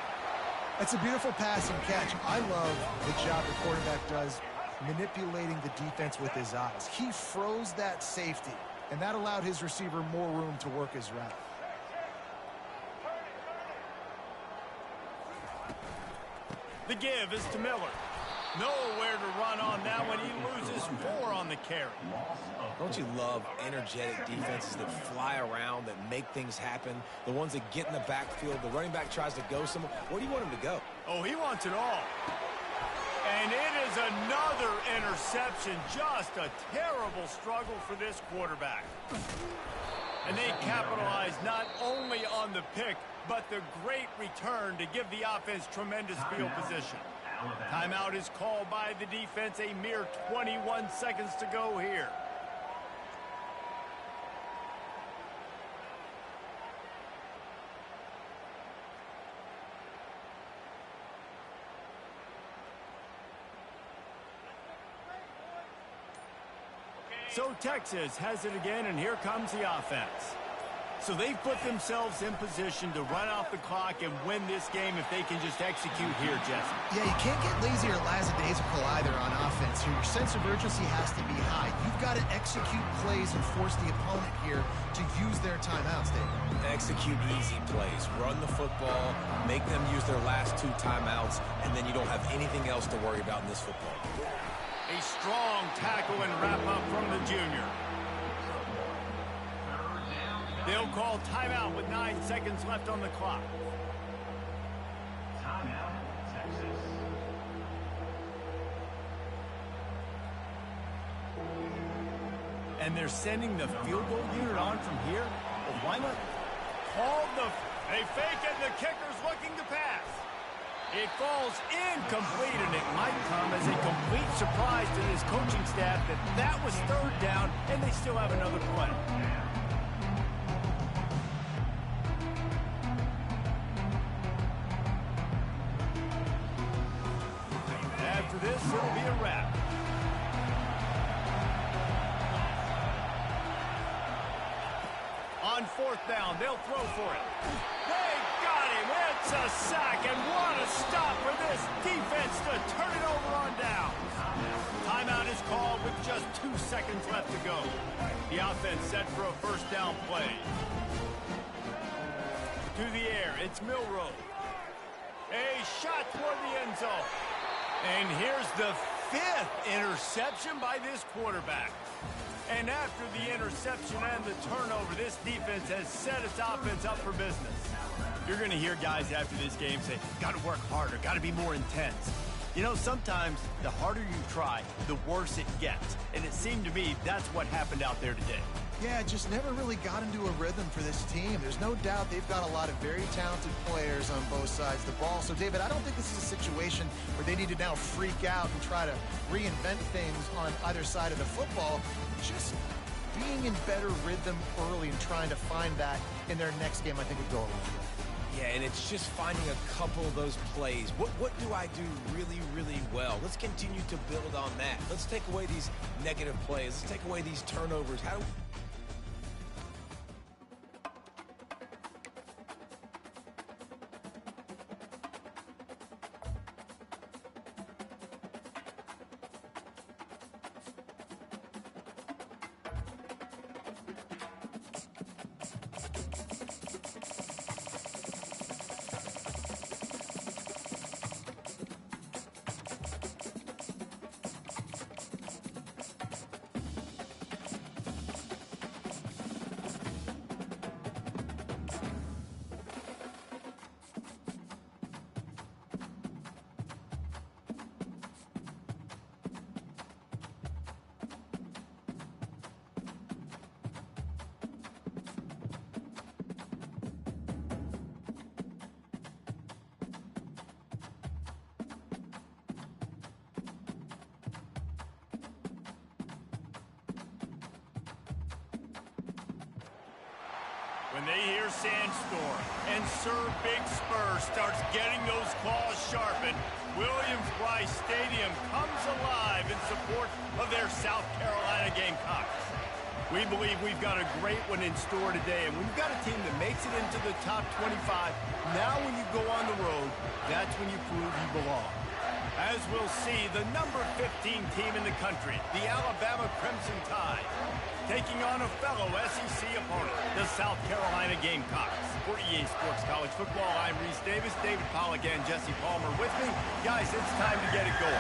It's a beautiful pass and catch. I love the job the quarterback does manipulating the defense with his eyes. He froze that safety, and that allowed his receiver more room to work his route. The give is to Miller. Nowhere to run on that one. He loses 4 on the carry. Don't you love energetic defenses that fly around, that make things happen? The ones that get in the backfield, the running back tries to go somewhere. Where do you want him to go? Oh, he wants it all. And it is another interception. Just a terrible struggle for this quarterback. And they capitalize not only on the pick, but the great return to give the offense tremendous field position. Timeout is called by the defense. A mere 21 seconds to go here. So Texas has it again, and here comes the offense. So they've put themselves in position to run out the clock and win this game if they can just execute here, Jesse. Yeah, you can't get lazy or lackadaisical either on offense here. Your sense of urgency has to be high. You've got to execute plays and force the opponent here to use their timeouts, David. Execute easy plays. Run the football, make them use their last 2 timeouts, and then you don't have anything else to worry about in this football. A strong tackle and wrap-up from the junior. They'll call timeout with 9 seconds left on the clock. Timeout, Texas. And they're sending the field goal unit on from here? Well, why not call the... They fake it, the kicker's looking to pass. It falls incomplete, and it might come as a complete surprise to his coaching staff that was 3rd down, and they still have another play. After this, it'll be a wrap. On 4th down, they'll throw for it. They got him. It's a sack, and what a stop for this defense to turn it over on down. Timeout is called with just 2 seconds left to go. The offense set for a 1st down play. To the air, it's Milroe. A shot toward the end zone. And here's the 5th interception by this quarterback. And after the interception and the turnover, this defense has set its offense up for business. You're going to hear guys after this game say, got to work harder, got to be more intense. You know, sometimes the harder you try, the worse it gets. And it seemed to me that's what happened out there today. Yeah, it just never really got into a rhythm for this team. There's no doubt they've got a lot of very talented players on both sides of the ball. So, David, I don't think this is a situation where they need to now freak out and try to reinvent things on either side of the football. Just being in better rhythm early and trying to find that in their next game, I think would go a long way. Yeah, and it's just finding a couple of those plays. What do I do really, really well? Let's continue to build on that. Let's take away these negative plays. Let's take away these turnovers. How do they hear Sandstorm. And Sir Big Spur starts getting those claws sharpened. Williams-Brice Stadium comes alive in support of their South Carolina Gamecocks. We believe we've got a great one in store today, and when you've got a team that makes it into the top 25, now when you go on the road, that's when you prove you belong. As we'll see, the number 15 team in the country, the Alabama Crimson Tide, taking on a fellow SEC opponent, the South Carolina Gamecocks. For EA Sports College Football, I'm Reese Davis, David Pollack, and Jesse Palmer with me. Guys, it's time to get it going.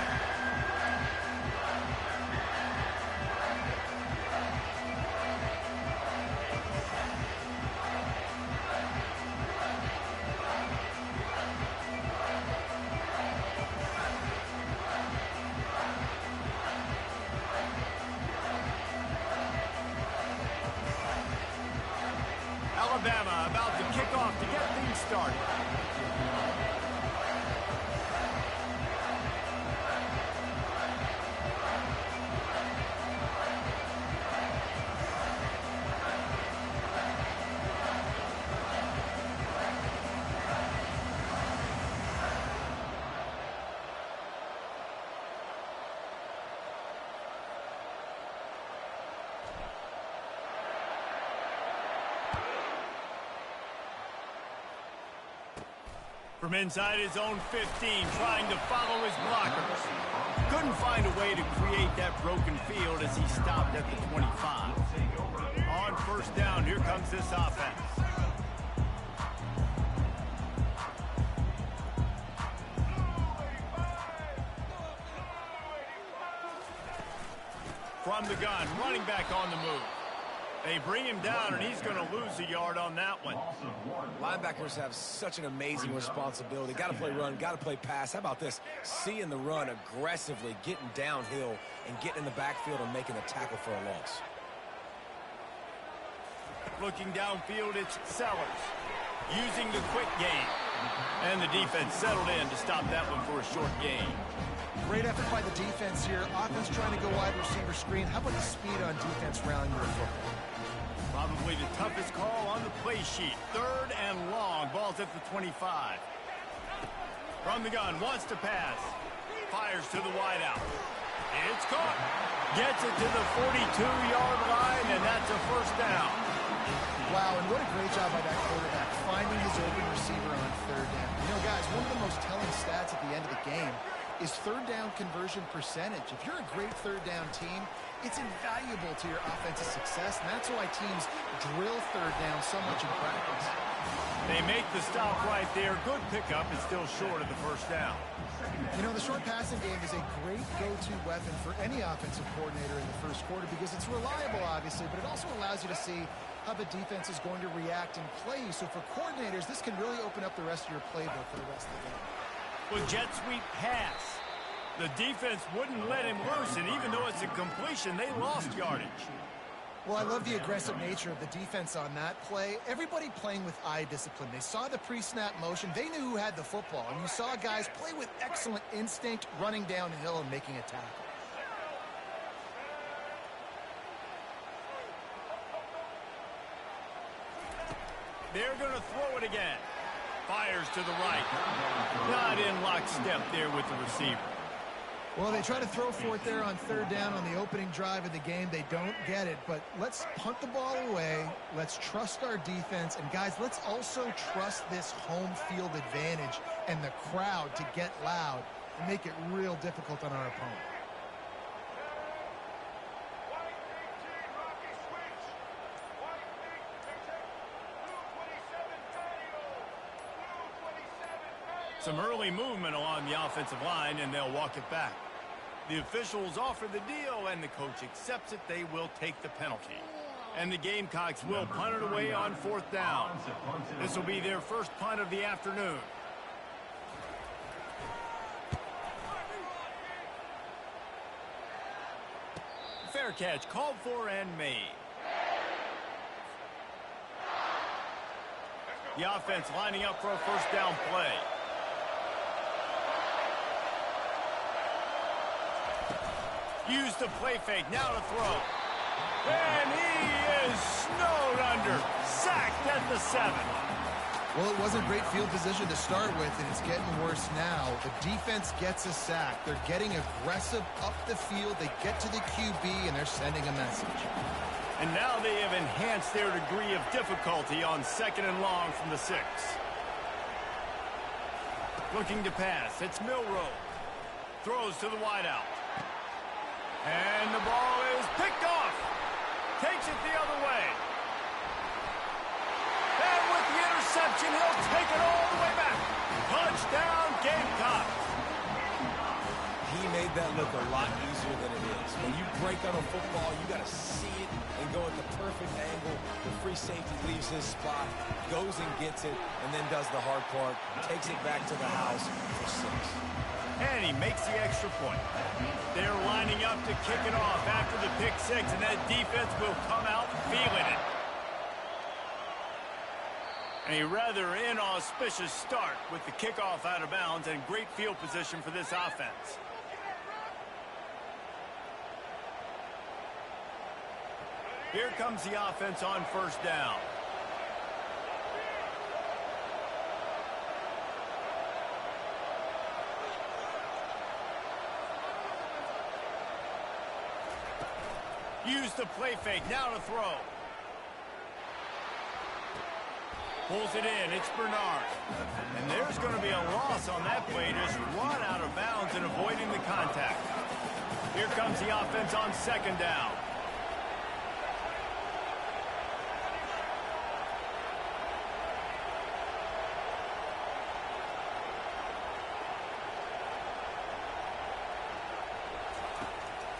Alabama about to kick off to get things started. From inside his own 15, trying to follow his blockers. Couldn't find a way to create that broken field as he stopped at the 25. On first down, here comes this offense. From the gun, running back on the move. They bring him down, and he's going to lose a yard on that one. Linebackers have such an amazing responsibility. Got to play run, got to play pass. How about this? Seeing the run aggressively, getting downhill, and getting in the backfield and making a tackle for a loss. Looking downfield, it's Sellers. Using the quick game. And the defense settled in to stop that one for a short gain. Great effort by the defense here. Offense trying to go wide receiver screen. How about the speed on defense rallying to the football? Probably the toughest call on the play sheet. Third and long. Ball's at the 25. From the gun, wants to pass. Fires to the wideout. It's caught. Gets it to the 42-yard line, and that's a first down. Wow, and what a great job by that quarterback, finding his open receiver on third down. You know, guys, one of the most telling stats at the end of the game is third down conversion percentage. If you're a great third down team, it's invaluable to your offensive success, and that's why teams drill third down so much in practice. They make the stop right there. Good pickup is still short of the first down. You know, the short passing game is a great go-to weapon for any offensive coordinator in the first quarter because it's reliable, obviously, but it also allows you to see how the defense is going to react and play you. So for coordinators, this can really open up the rest of your playbook for the rest of the game. Well, jet sweep pass. The defense wouldn't let him loose, and even though it's a completion, they lost yardage. Well, I love the aggressive nature of the defense on that play. Everybody playing with eye discipline. They saw the pre-snap motion. They knew who had the football, and you saw guys play with excellent instinct, running downhill and making a tackle. They're going to throw it again. Fires to the right. Not in lockstep there with the receiver. Well, they try to throw for it there on third down on the opening drive of the game. They don't get it, but let's punt the ball away. Let's trust our defense. And, guys, let's also trust this home field advantage and the crowd to get loud and make it real difficult on our opponent. Some early movement along the offensive line, and they'll walk it back. The officials offer the deal, and the coach accepts it. They will take the penalty. And the Gamecocks will punt it away on fourth down. This will be their first punt of the afternoon. Fair catch, called for and made. The offense lining up for a first down play. Use the play fake, now to throw. And he is snowed under. Sacked at the 7. Well, it wasn't great field position to start with, and it's getting worse now. The defense gets a sack. They're getting aggressive up the field. They get to the QB, and they're sending a message. And now they have enhanced their degree of difficulty on 2nd and long from the 6. Looking to pass. It's Milroe. Throws to the wideout. And the ball is picked off. Takes it the other way. And with the interception, he'll take it all the way back. Touchdown, Gamecocks. He made that look a lot easier than it is. When you break on a football, you got to see it and go at the perfect angle. The free safety leaves his spot, goes and gets it, and then does the hard part, takes it back to the house for 6. And he makes the extra point. They're lining up to kick it off after the pick 6, and that defense will come out feeling it. A rather inauspicious start with the kickoff out of bounds and great field position for this offense. Here comes the offense on 1st down. Use the play fake, now to throw. Pulls it in, it's Bernard. And there's going to be a loss on that play, just run out of bounds and avoiding the contact. Here comes the offense on 2nd down.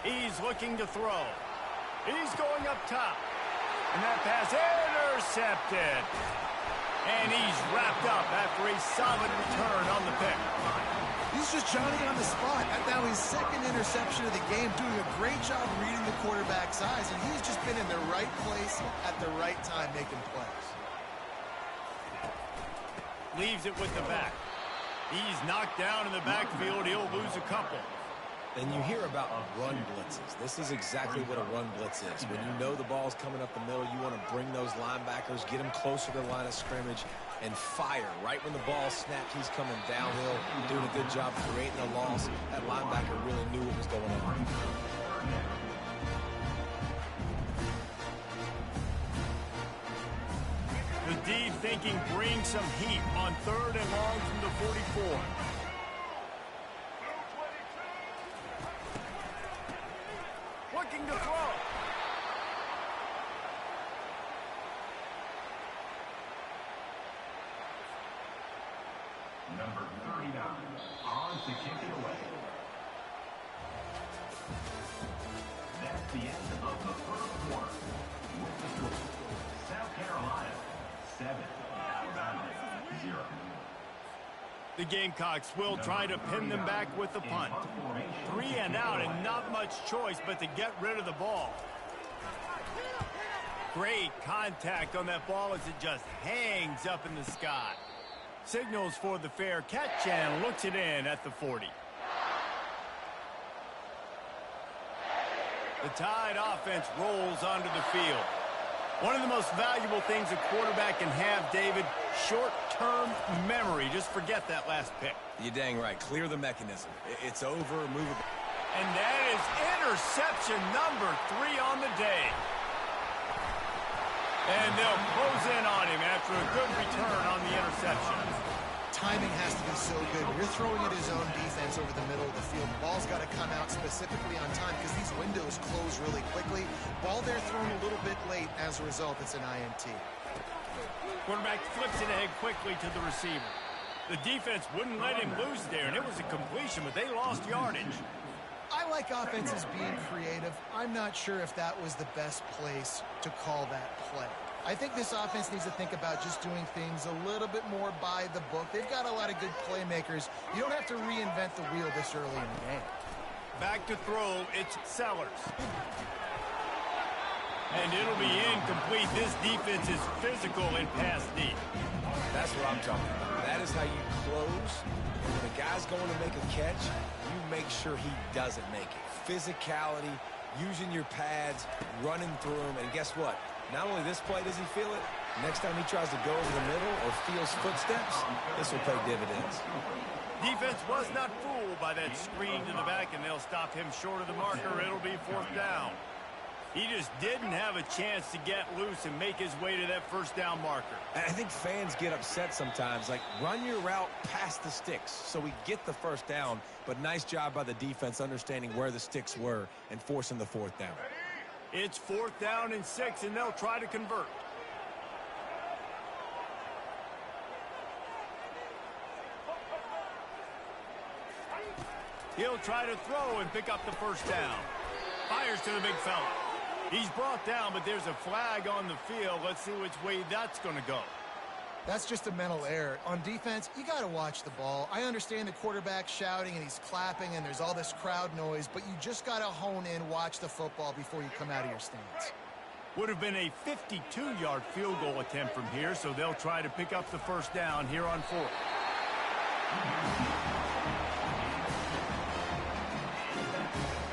He's looking to throw. He's going up top. And that pass intercepted. And he's wrapped up after a solid return on the pick. He's just Johnny on the spot. Now his 2nd interception of the game, doing a great job reading the quarterback's eyes, and he's just been in the right place at the right time making plays. Leaves it with the back. He's knocked down in the backfield. He'll lose a couple. And you hear about run blitzes. This is exactly what a run blitz is. When you know the ball's coming up the middle, you want to bring those linebackers, get them closer to the line of scrimmage, and fire. Right when the ball snapped, he's coming downhill, doing a good job creating a loss. That linebacker really knew what was going on. The D thinking bring some heat on 3rd and long from the 44. Looking to throw. Number 39 on to kick it away. That's the end of the 1st quarter. With the score, South Carolina 7, Alabama 0. The Gamecocks will try to pin them back with the punt. 3 and out and not much choice but to get rid of the ball. Great contact on that ball as it just hangs up in the sky. Signals for the fair catch and looks it in at the 40. The Tide offense rolls onto the field. One of the most valuable things a quarterback can have, David, short-term memory. Just forget that last pick. You're dang right. Clear the mechanism. It's over, move it. And that is interception number 3 on the day. And they'll close in on him after a good return on the interception. Timing has to be so good. When you're throwing at his own defense over the middle of the field, the ball's got to come out specifically on time because these windows close really quickly. Ball there thrown a little bit late. As a result, it's an INT. Quarterback flips it ahead quickly to the receiver. The defense wouldn't let him lose there, and it was a completion, but they lost yardage. I like offenses being creative. I'm not sure if that was the best place to call that play. I think this offense needs to think about just doing things a little bit more by the book. They've got a lot of good playmakers. You don't have to reinvent the wheel this early in the game. Back to throw, it's Sellers. And it'll be incomplete. This defense is physical in pass deep. That's what I'm talking about. That is how you close. And when a guy's going to make a catch, you make sure he doesn't make it. Physicality, using your pads, running through them, and guess what? Not only this play does he feel it, next time he tries to go over the middle or feels footsteps, this will pay dividends. Defense was not fooled by that screen to the back, and they'll stop him short of the marker. It'll be 4th down. He just didn't have a chance to get loose and make his way to that first down marker. And I think fans get upset sometimes. Like, run your route past the sticks so we get the first down. But nice job by the defense understanding where the sticks were and forcing the 4th down. It's 4th down and 6, and they'll try to convert. He'll try to throw and pick up the first down. Fires to the big fella. He's brought down, but there's a flag on the field. Let's see which way that's going to go. That's just a mental error. On defense, you got to watch the ball. I understand the quarterback shouting and he's clapping and there's all this crowd noise, but you just got to hone in, watch the football before you come out of your stance. Would have been a 52-yard field goal attempt from here, so they'll try to pick up the first down here on 4th.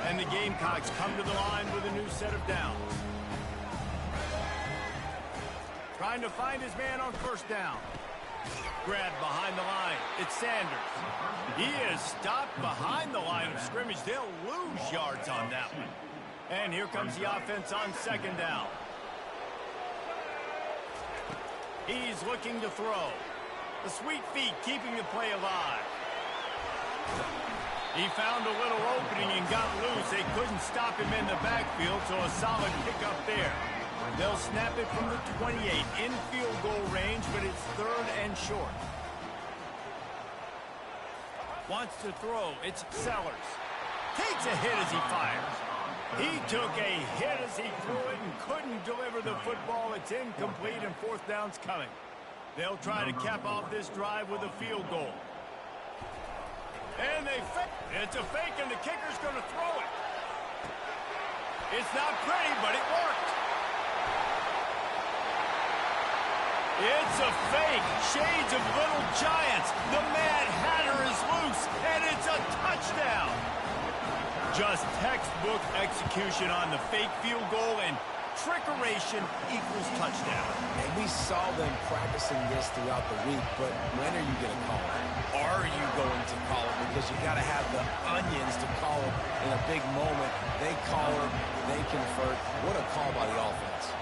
And the Gamecocks come to the line with a new set of downs. Trying to find his man on first down. Grabbed behind the line. It's Sanders. He is stopped behind the line of scrimmage. They'll lose yards on that one. And here comes the offense on 2nd down. He's looking to throw. The sweet feet keeping the play alive. He found a little opening and got loose. They couldn't stop him in the backfield, so a solid pickup there. They'll snap it from the 28 in field goal range, but it's 3rd and short. Wants to throw. It's Sellers. Takes a hit as he fires. He took a hit as he threw it and couldn't deliver the football. It's incomplete, and 4th down's coming. They'll try to cap off this drive with a field goal. And they fake. It's a fake, and the kicker's going to throw it. It's not pretty, but it worked. It's a fake. Shades of Little Giants. The Mad Hatter is loose, and it's a touchdown. Just textbook execution on the fake field goal, and trickeration equals touchdown. And we saw them practicing this throughout the week, but when are you going to call it? Are you going to call it? Because you got to have the onions to call it in a big moment. They call it, they convert. What a call by the offense.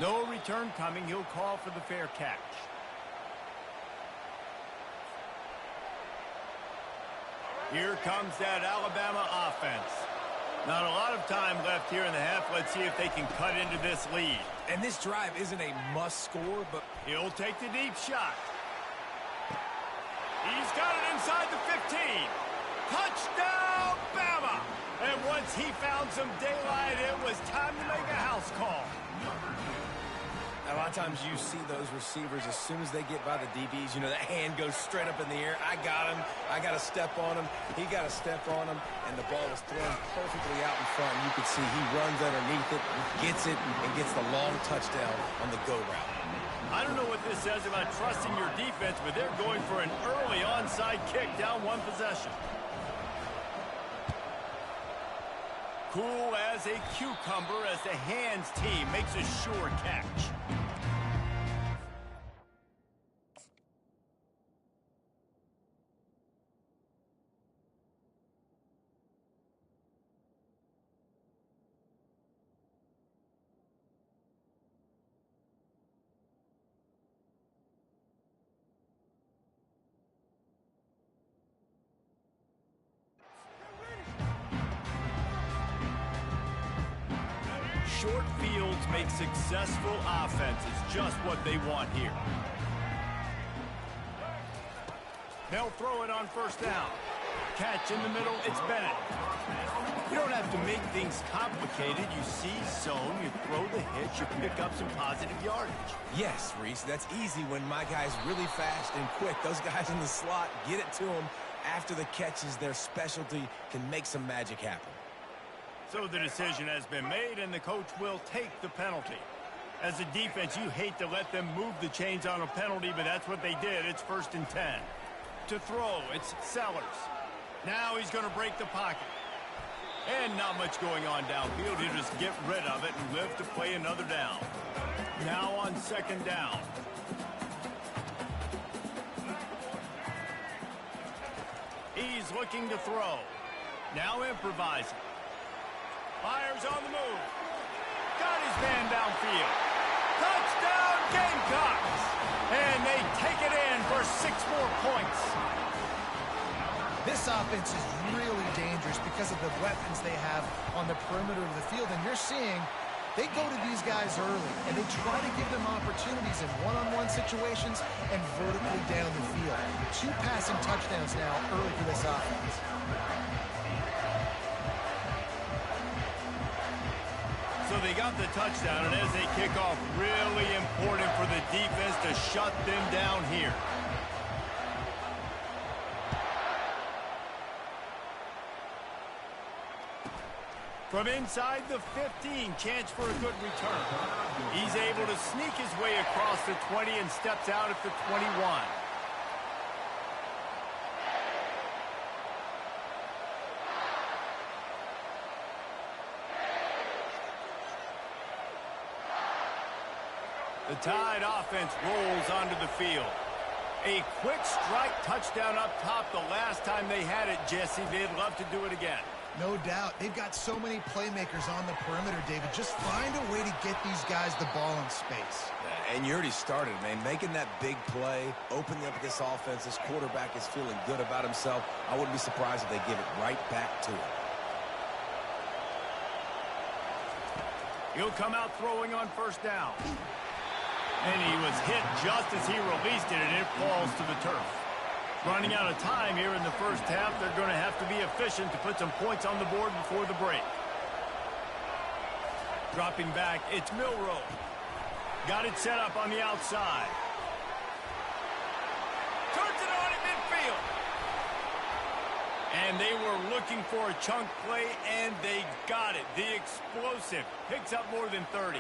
No return coming. He'll call for the fair catch. Here comes that Alabama offense. Not a lot of time left here in the half. Let's see if they can cut into this lead. And this drive isn't a must score, but he'll take the deep shot. He's got it inside the 15. Touchdown, Bama! And once he found some daylight, it was time to make a house call. A lot of times you see those receivers, as soon as they get by the DBs, you know, that hand goes straight up in the air. I got him. I got to step on him. He got to step on him. And the ball was thrown perfectly out in front. You could see he runs underneath it, gets it, and gets the long touchdown on the go route. I don't know what this says about trusting your defense, but they're going for an early onside kick down one possession. Cool as a cucumber as the hands team makes a sure catch. Short fields make successful offenses, just what they want here. They'll throw it on first down. Catch in the middle, it's Bennett. You don't have to make things complicated. You see zone, you throw the hitch, you pick up some positive yardage. Yes, Reese, that's easy when my guy's really fast and quick. Those guys in the slot, get it to them after the catch is their specialty, can make some magic happen. So the decision has been made, and the coach will take the penalty. As a defense, you hate to let them move the chains on a penalty, but that's what they did. It's 1st and 10. To throw, it's Sellers. Now he's going to break the pocket. And not much going on downfield. He'll just get rid of it and live to play another down. Now on second down. He's looking to throw. Now improvising. Fires on the move. Got his man downfield. Touchdown Gamecocks! And they take it in for 6 more points. This offense is really dangerous because of the weapons they have on the perimeter of the field. And you're seeing they go to these guys early, and they try to give them opportunities in one-on-one situations and vertically down the field. 2 passing touchdowns now early for this offense. So they got the touchdown, and as they kick off, really important for the defense to shut them down here. From inside the 15, chance for a good return. He's able to sneak his way across the 20 and steps out at the 21. The Tide offense rolls onto the field. A quick strike touchdown up top the last time they had it, Jesse. They'd love to do it again. No doubt. They've got so many playmakers on the perimeter, David. Just find a way to get these guys the ball in space. Yeah, and you already started, man. Making that big play, opening up this offense. This quarterback is feeling good about himself. I wouldn't be surprised if they give it right back to him. He'll come out throwing on first down. And he was hit just as he released it, and it falls to the turf. Running out of time here in the first half, they're going to have to be efficient to put some points on the board before the break. Dropping back, it's Milroe. Got it set up on the outside. Turns it on in midfield. And they were looking for a chunk play, and they got it. The explosive picks up more than 30.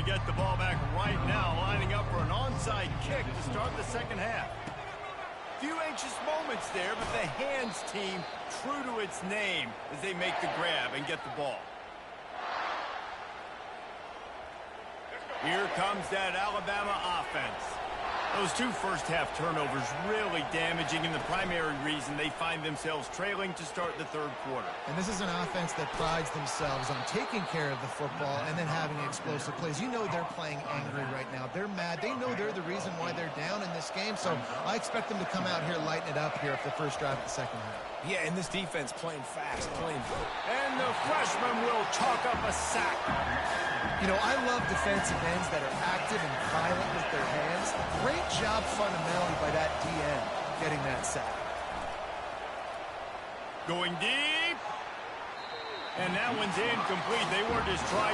Get the ball back right now, lining up for an onside kick to start the second half. Few anxious moments there, but the hands team true to its name as they make the grab and get the ball. Here comes that Alabama offense. Those 2 first-half turnovers really damaging, and the primary reason they find themselves trailing to start the third quarter. And this is an offense that prides themselves on taking care of the football and then having explosive plays. You know they're playing angry right now. They're mad. They know they're the reason why they're down in this game, so I expect them to come out here, lighten it up here for the first drive of the second half. Yeah, and this defense playing fast, playing good. And the freshman will chalk up a sack. You know, I love defensive ends that are active and violent with their hands. Great job fundamentally by that DN getting that sack. Going deep. And that one's incomplete. They were just trying.